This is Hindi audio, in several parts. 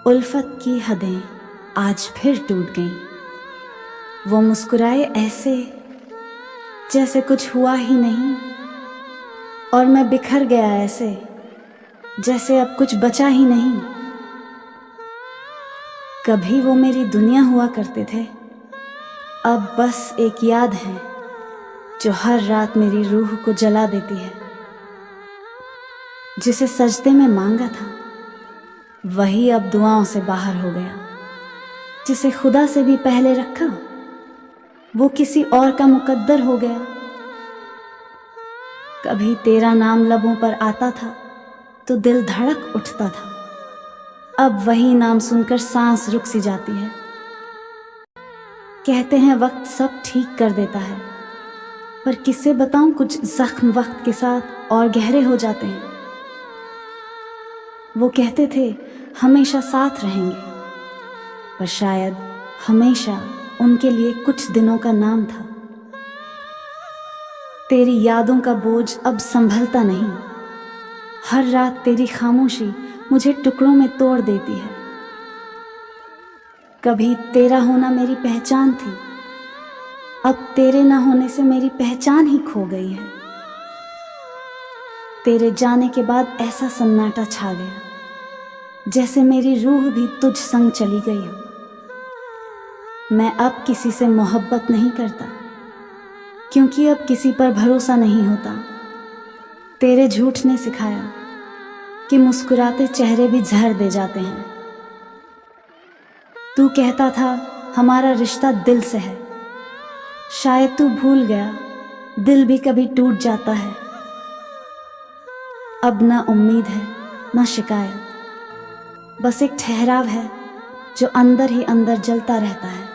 उल्फत की हदें आज फिर टूट गईं। वो मुस्कुराए ऐसे जैसे कुछ हुआ ही नहीं, और मैं बिखर गया ऐसे जैसे अब कुछ बचा ही नहीं। कभी वो मेरी दुनिया हुआ करते थे, अब बस एक याद है जो हर रात मेरी रूह को जला देती है। जिसे सजदे में मांगा था वही अब दुआओं से बाहर हो गया। जिसे खुदा से भी पहले रखा वो किसी और का मुकद्दर हो गया। कभी तेरा नाम लबों पर आता था तो दिल धड़क उठता था, अब वही नाम सुनकर सांस रुक सी जाती है। कहते हैं वक्त सब ठीक कर देता है, पर किससे बताऊं कुछ जख्म वक्त के साथ और गहरे हो जाते हैं। वो कहते थे हमेशा साथ रहेंगे, पर शायद हमेशा उनके लिए कुछ दिनों का नाम था। तेरी यादों का बोझ अब संभलता नहीं, हर रात तेरी खामोशी मुझे टुकड़ों में तोड़ देती है। कभी तेरा होना मेरी पहचान थी, अब तेरे न होने से मेरी पहचान ही खो गई है। तेरे जाने के बाद ऐसा सन्नाटा छा गया जैसे मेरी रूह भी तुझ संग चली गई हो। मैं अब किसी से मोहब्बत नहीं करता, क्योंकि अब किसी पर भरोसा नहीं होता। तेरे झूठ ने सिखाया कि मुस्कुराते चेहरे भी जहर दे जाते हैं। तू कहता था हमारा रिश्ता दिल से है, शायद तू भूल गया दिल भी कभी टूट जाता है। अब ना उम्मीद है ना शिकायत, बस एक ठहराव है जो अंदर ही अंदर जलता रहता है।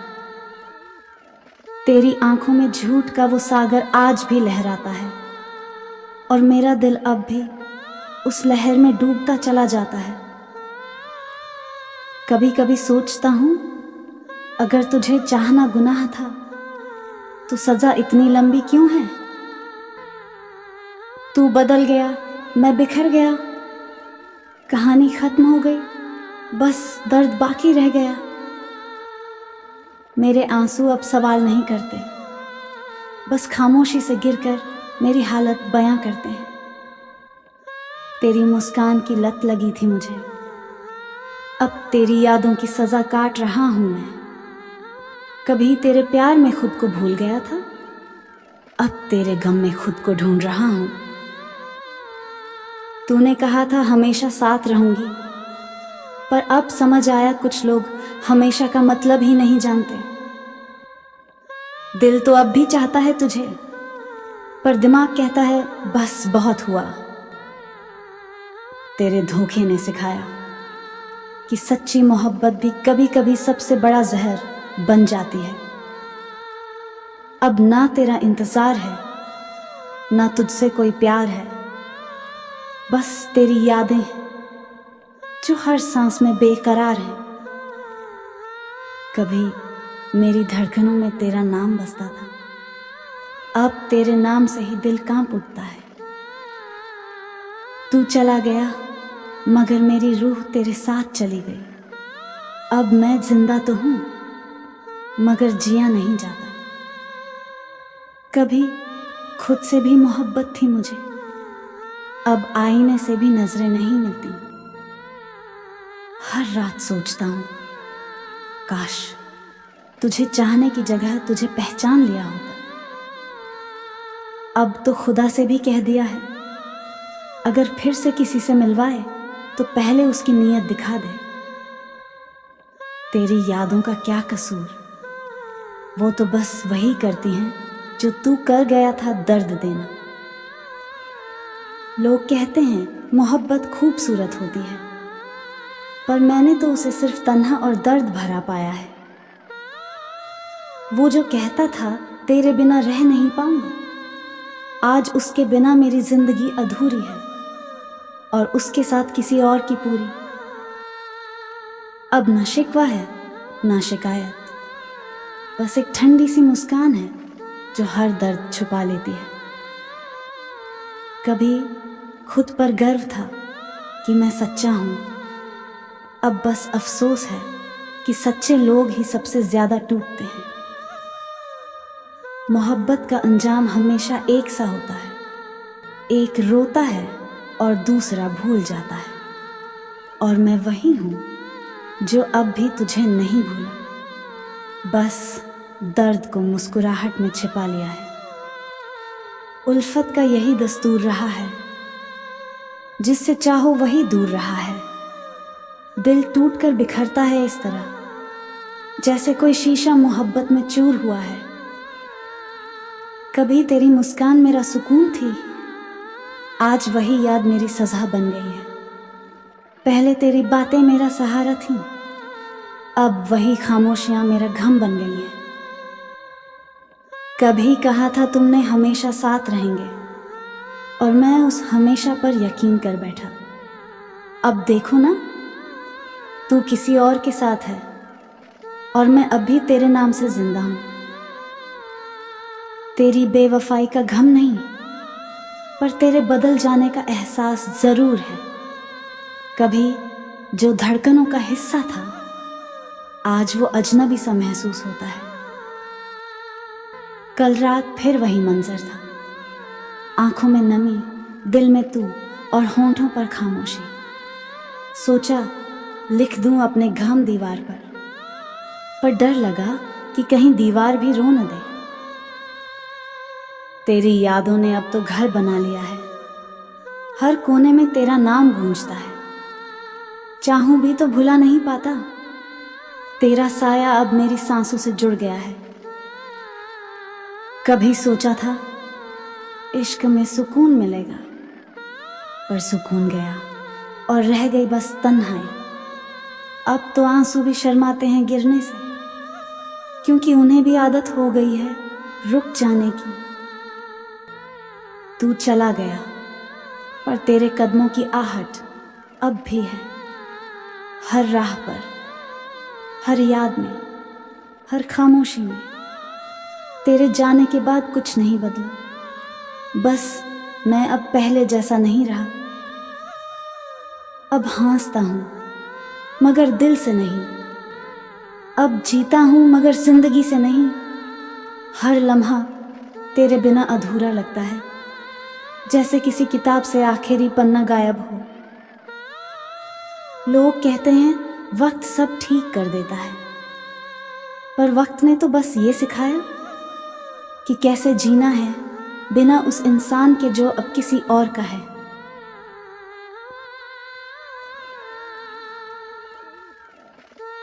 तेरी आंखों में झूठ का वो सागर आज भी लहराता है, और मेरा दिल अब भी उस लहर में डूबता चला जाता है। कभी कभी सोचता हूँ अगर तुझे चाहना गुनाह था तो सजा इतनी लंबी क्यों है। तू बदल गया, मैं बिखर गया, कहानी खत्म हो गई, बस दर्द बाकी रह गया। मेरे आंसू अब सवाल नहीं करते, बस खामोशी से गिरकर मेरी हालत बयां करते हैं। तेरी मुस्कान की लत लगी थी मुझे, अब तेरी यादों की सजा काट रहा हूं मैं। कभी तेरे प्यार में खुद को भूल गया था, अब तेरे गम में खुद को ढूंढ रहा हूं। तूने कहा था हमेशा साथ रहूंगी, पर अब समझ आया कुछ लोग हमेशा का मतलब ही नहीं जानते। दिल तो अब भी चाहता है तुझे, पर दिमाग कहता है बस बहुत हुआ। तेरे धोखे ने सिखाया कि सच्ची मोहब्बत भी कभी कभी सबसे बड़ा जहर बन जाती है। अब ना तेरा इंतजार है ना तुझसे कोई प्यार है, बस तेरी यादें हैं जो हर सांस में बेकरार है। कभी मेरी धड़कनों में तेरा नाम बसता था, अब तेरे नाम से ही दिल कांप उठता है। तू चला गया मगर मेरी रूह तेरे साथ चली गई। अब मैं जिंदा तो हूं मगर जिया नहीं जाता। कभी खुद से भी मोहब्बत थी मुझे, अब आईने से भी नजरें नहीं मिलती। हर रात सोचता हूं काश तुझे चाहने की जगह तुझे पहचान लिया होता। अब तो खुदा से भी कह दिया है अगर फिर से किसी से मिलवाए तो पहले उसकी नीयत दिखा दे। तेरी यादों का क्या कसूर, वो तो बस वही करती हैं जो तू कर गया था दर्द देना। लोग कहते हैं मोहब्बत खूबसूरत होती है, पर मैंने तो उसे सिर्फ तन्हा और दर्द भरा पाया है। वो जो कहता था तेरे बिना रह नहीं पाऊंगा, आज उसके बिना मेरी जिंदगी अधूरी है और उसके साथ किसी और की पूरी। अब न शिकवा है ना शिकायत, बस एक ठंडी सी मुस्कान है जो हर दर्द छुपा लेती है। कभी खुद पर गर्व था कि मैं सच्चा हूं, अब बस अफसोस है कि सच्चे लोग ही सबसे ज्यादा टूटते हैं। मोहब्बत का अंजाम हमेशा एक सा होता है, एक रोता है और दूसरा भूल जाता है। और मैं वही हूँ जो अब भी तुझे नहीं भूला, बस दर्द को मुस्कुराहट में छिपा लिया है। उल्फत का यही दस्तूर रहा है, जिससे चाहो वही दूर रहा है। दिल टूट कर बिखरता है इस तरह, जैसे कोई शीशा मोहब्बत में चूर हुआ है। कभी तेरी मुस्कान मेरा सुकून थी, आज वही याद मेरी सजा बन गई है। पहले तेरी बातें मेरा सहारा थी, अब वही खामोशियां मेरा गम बन गई हैं। कभी कहा था तुमने हमेशा साथ रहेंगे, और मैं उस हमेशा पर यकीन कर बैठा। अब देखो ना, तू किसी और के साथ है और मैं अब भी तेरे नाम से जिंदा हूं। तेरी बेवफाई का गम नहीं, पर तेरे बदल जाने का एहसास जरूर है। कभी जो धड़कनों का हिस्सा था, आज वो अजनबी सा महसूस होता है। कल रात फिर वही मंजर था, आंखों में नमी, दिल में तू और होंठों पर खामोशी। सोचा लिख दूं अपने गम दीवार पर डर लगा कि कहीं दीवार भी रो न दे। तेरी यादों ने अब तो घर बना लिया है, हर कोने में तेरा नाम गूंजता है। चाहूं भी तो भुला नहीं पाता, तेरा साया अब मेरी सांसों से जुड़ गया है। कभी सोचा था इश्क में सुकून मिलेगा, पर सुकून गया और रह गई बस तन्हाई। अब तो आंसू भी शर्माते हैं गिरने से, क्योंकि उन्हें भी आदत हो गई है रुक जाने की। तू चला गया, पर तेरे कदमों की आहट अब भी है, हर राह पर, हर याद में, हर खामोशी में। तेरे जाने के बाद कुछ नहीं बदला, बस मैं अब पहले जैसा नहीं रहा। अब हंसता हूं मगर दिल से नहीं, अब जीता हूं मगर जिंदगी से नहीं। हर लम्हा तेरे बिना अधूरा लगता है, जैसे किसी किताब से आखिरी पन्ना गायब हो। लोग कहते हैं वक्त सब ठीक कर देता है, पर वक्त ने तो बस ये सिखाया कि कैसे जीना है बिना उस इंसान के जो अब किसी और का है।